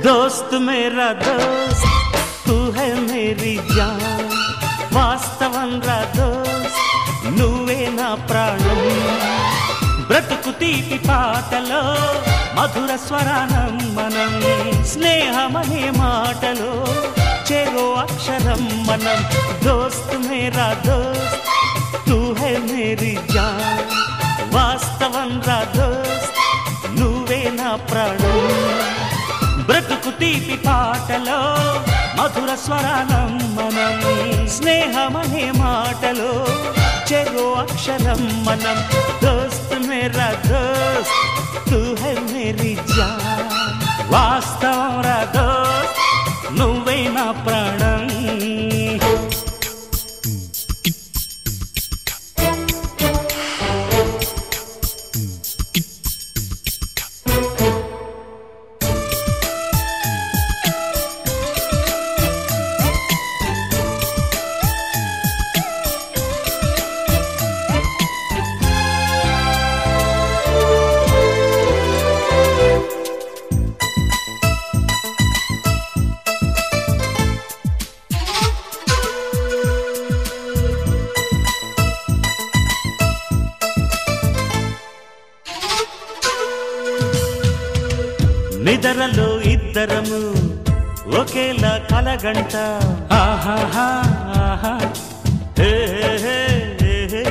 दोस्त मेरा दोस्त तू है मेरी जान వాస్తవం రా దోస్త్ నువ్వే నా ప్రాణం బ్రతుకు తీపి పాటలో మధుర స్వరానం మనం స్నేహమనే మాటలో చెరో అక్షరం మనం దోస్త్ మేరా దోస్త్ తూ హై మేరీ జాన్ వాస్తవం రా దోస్త్ నువ్వే నా ప్రాణం బ్రతుకు తీపి పాటలో మధుర స్వరానం మనం స్నేహమనే మాటలో చెరో అక్షరం మనం దోస్త్ మేరా దోస్త్ తూ హై మేరీ జాన్ వాస్తవం రా దోస్త్ నువ్వే నా ప్రాణం నిద్రలో ఇద్దరము ఒకేలా కలగంట ఆహాహా హే హే హే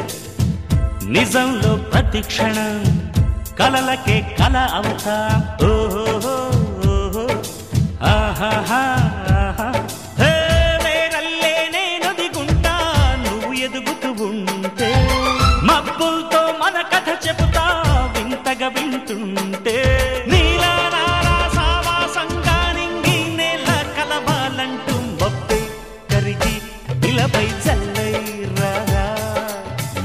నిజంలో ప్రతి క్షణం కలలకే కల అవుతా ఓహో ఆహాహా హే నేనల్లే నేను దిగుంటా నువ్వు ఎదుగుతూ ఉంటే మబ్బులతో మన కథ చెబుతా వింతగా వింటుంటే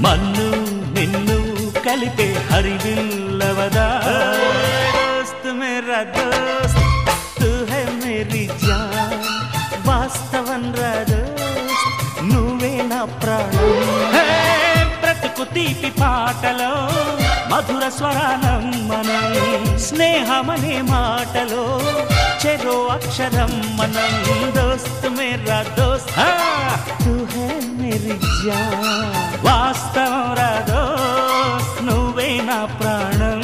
మన్ను నిన్ను కలిపే హరివిల్లవదా దోస్త్ మేరా దోస్త్ తూ హై మేరీ జాన్ వాస్తవం రా దోస్త్ నువ్వే నా ప్రాణం బ్రతుకు తీపి పాటలో మధుర స్వరానం మనం స్నేహమనే మాటలో చెరో అక్షరం మనం దోస్త్ మేరా దోస్త్ తూ హై మేరీ జాన్ వాస్తవం రా దోస్త్ నువ్వే నా ప్రాణం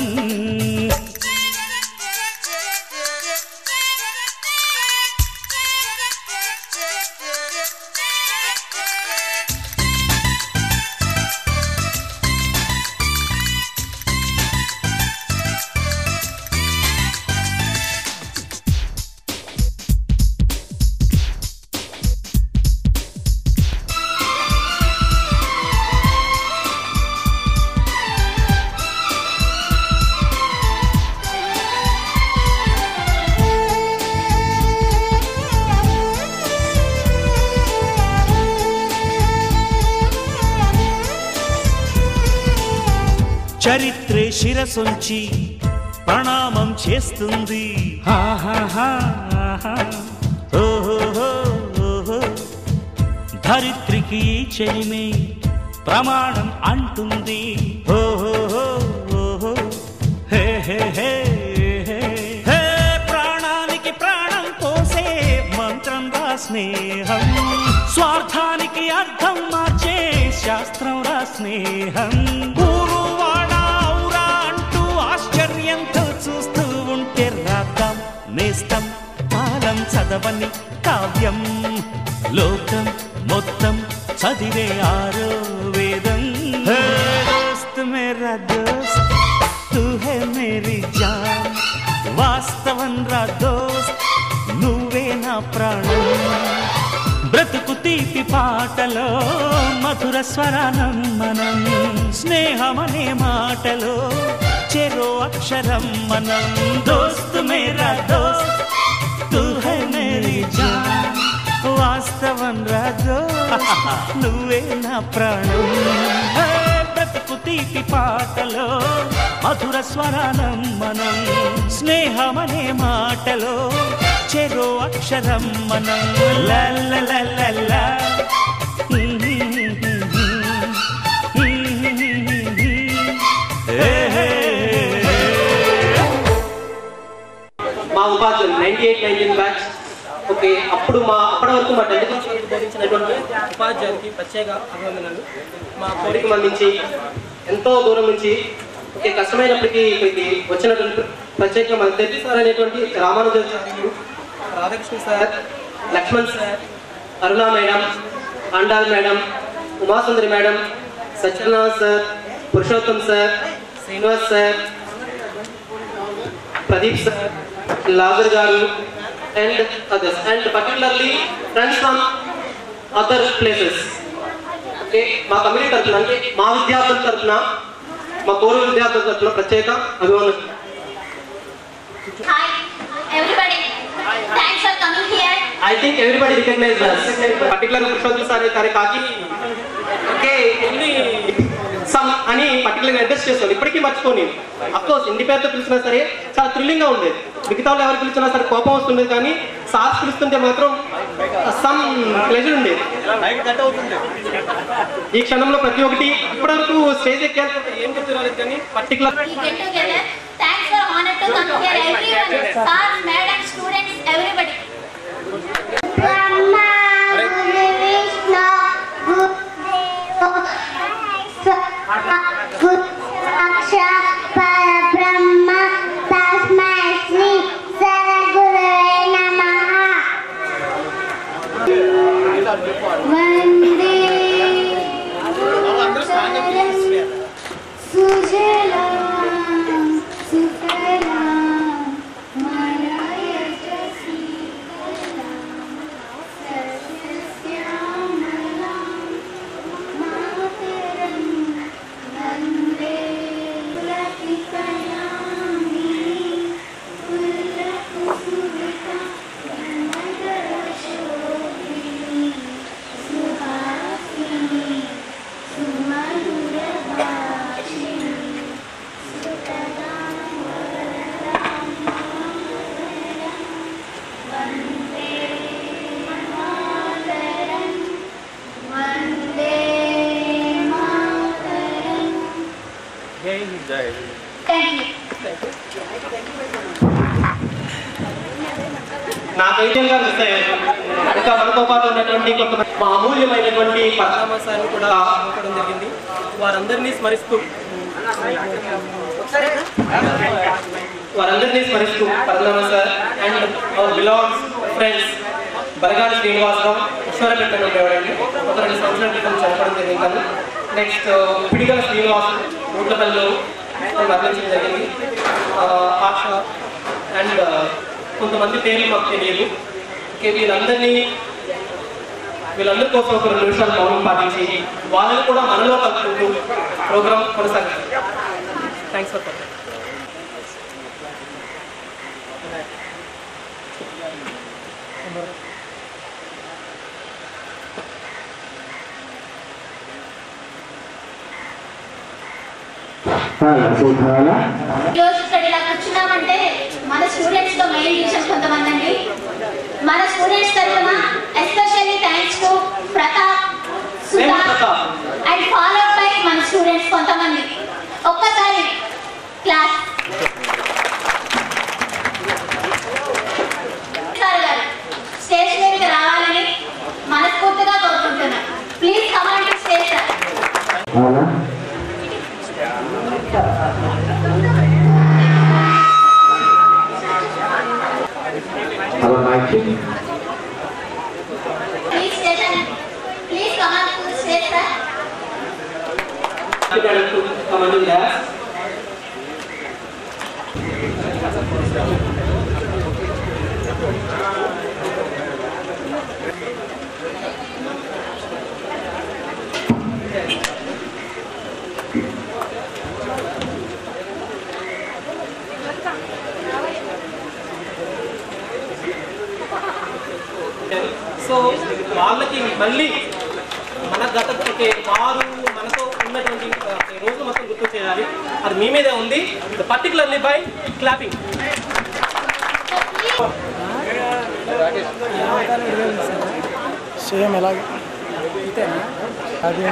చరిత్రే శిరసొంచి ప్రణామం చేస్తుంది ధరిత్రికి చెలిమే ప్రమాణం అంటుంది హే హే హే హే ప్రాణానికి ప్రాణం పోసే మంత్రం రా స్నేహం స్వార్థానికి అర్థం మార్చే శాస్త్రం రా స్నేహం ఆశ్చర్యంతో చూస్తూ ఉంటే రాద్దాం నేస్తం కాలం చదవని కావ్యం లోకం మొత్తం చదివే ఆరో వేదం దోస్త్ మేరా దోస్త్ తూ హై మేరీ జాన్ వాస్తవం రా దోస్త్ నువ్వే నా ప్రాణం బ్రతుకు తీపి పాటలో మధుర స్వరానం మనం స్నేహమనే మాటలో చెరో అక్షరం మనం దోస్త్ మేరా దోస్త్ తూ హై మేరీ జాన్ వాస్తవం రా దోస్త్ నువ్వే నా ప్రాణం బ్రతుకు తీపి పాటలో మధుర స్వరానం మనం స్నేహమనే మాటలో చెరో అక్షరం మనం లా లా లా లా లా మా ఉపాధ్యాయులు 98-19 బ్యాచ్. ఓకే, అప్పటి వరకు మా 10th క్లాస్ బోధించినటువంటి ఉపాధ్యాయులకి ప్రత్యేక అభినందనలు. మా కోరిక మందించి ఎంతో దూరం నుంచి ఓకే కష్టమైనప్పటికీ ఇక్కడికి వచ్చినటువంటి ప్రత్యేకంగా మన తెప్పి సార్ అనేటువంటి Ramanujacharyulu, Radhakrishna sir, Lakshman sir, Aruna madam, Andal madam, Umasundari madam, Satyanarayana sir, Purushottam sir, Srinivas sir, Pradeep sir, లాగర్ గారు and others, and particularly friends from other places. Okay, మా కమ్యూనిటీ తరఫున అంటే మా విద్యార్థుల తరఫున, మా పూర్వ విద్యార్థుల తరఫున ప్రత్యేక అభినందనలు. Hi everybody, thanks for coming here. I think everybody recognizes us, particularly Purushottam sir గారి కాకి ఓకే సమ్ అని పర్టికులర్గా అడ్రస్ చేస్తాను. ఇప్పటికీ మర్చిపోని అఫ్కోర్స్ ఇంటి పేరుతో పిలిచినా సరే చాలా థ్రిల్లింగ్గా ఉండేది. మిగతా వాళ్ళు ఎవరు పిలిచినా సరే కోపం వస్తుండేది, కానీ సార్స్ పిలుస్తుంటే మాత్రం సమ్ ప్లెజర్ ఉండేది. ఈ క్షణంలో ప్రతి ఒక్కటి ఇప్పటివరకు స్టేజ్ ఎక్కారు ఏం చెప్తున్నారు కానీ particular Thanks for honor to come here everyone, stars, madam, students, everybody. Brahma, Vishnu, Aksha, Parabrahma, Tasmai Shri, Saragurave Namaha. Vande Sujalam Sufalam Marayata Sitalam Sasyamalam Mataram Vande Pulakikanami Pulakusuvita Nagarashobhini Suhasini Sumadurabhashini నాకైతే ఇంకా మనతో పాటు ఉన్నటువంటి కొంతమంది మా అమూల్యమైనటువంటి పరామర్శాన్ని కూడా ఇవ్వడం జరిగింది. వారందరినీ స్మరిస్తూ పరదామ sir and our belongs friends Baragali Srinivasarao ఈశ్వరపెట్టడం ఉండేవాడండి. ఒక 2 సంవత్సరాల క్రితం చదవడం జరిగింది. నెక్స్ట్ పిడిగల శ్రీనివాస్ ఊట్లపల్లిలో మరణించడం జరిగింది. ఆశ అండ్ కొంతమంది పేర్లు మాకు తెలియదు. ఓకే, వీళ్ళందరి కోసం ఒక 2 నిమిషాలు మౌనం పాటించి వాళ్ళని కూడా మనలో కలుపుకుంటూ ప్రోగ్రామ్ కొనసాగుతుంది. Thanks for coming. రోజు ఇక్కడ ఇలా కూర్చున్నామంటే మన స్టూడెంట్స్ తో మెయిన్ విషయం కొంతమంది అండి. మన స్టూడెంట్స్ తరఫున especially thanks to Pratap, Sudha and followed by మన స్టూడెంట్స్ కొంతమంది. ఒక్కసారి క్లాస్ సార్ గారు స్టేజ్ మీదకి రావాలని మనస్ఫూర్తిగా కోరుకుంటున్నాను. Please command to stage sir. Please come on to the stage, sir. Come on to the dance. పుట్టారు. సో వాళ్ళకి మళ్ళీ మన గత వారు మనతో ఉన్నటువంటి రోజు మొత్తం గుర్తు చేయాలి. అది మీ మీదే ఉంది, పర్టికులర్లీ బై క్లాపింగ్. సేమ్ ఎలాగే అది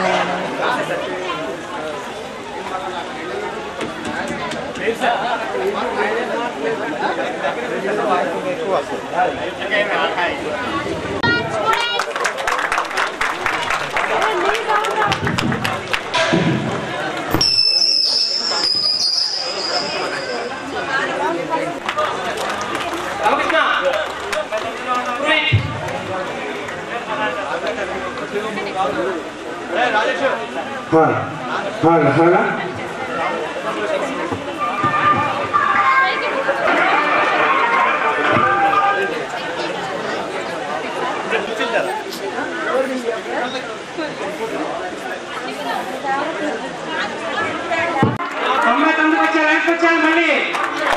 వచ్చారు మళ్ళీ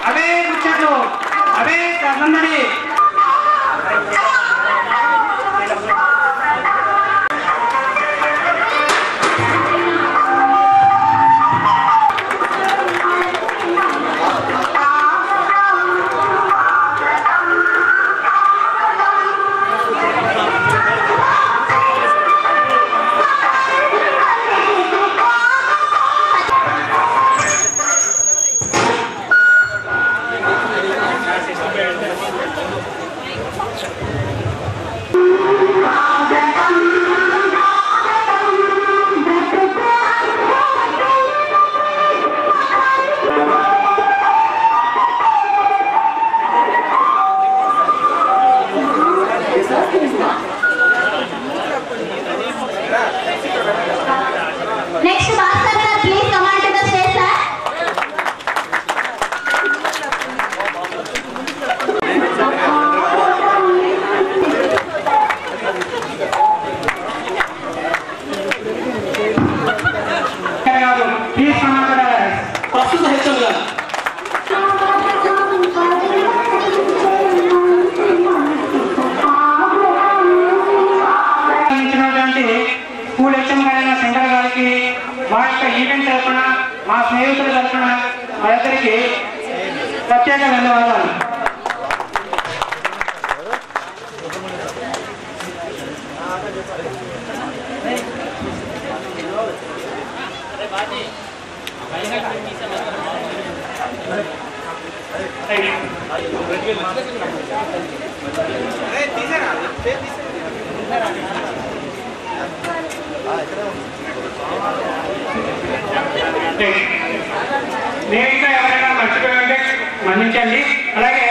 అవే ముచ్చట్లు అవే సందడి. Next, Bhaskar sir, please come on to the stage, sir. Please come on to the ప్రస్తుత హెచ్ఎం గారు స్కూల్ హెచ్ఎం గారైన శంకర్ గారికి మా యొక్క ఈవెంట్ తరఫున మా స్నేహితుల తరఫున మనందరికీ ప్రత్యేక ధన్యవాదాలు. నేను ఇంకా ఎవరైనా మర్చిపోయింటే మన్నించండి. అలాగే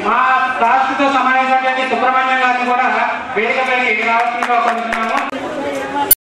మా రాష్ట్రతో సమావేశమైనటువంటి సుబ్రహ్మణ్యం గారిని కూడా వేదికపైకి రావాల్సిందిగా కోరుతున్నాము.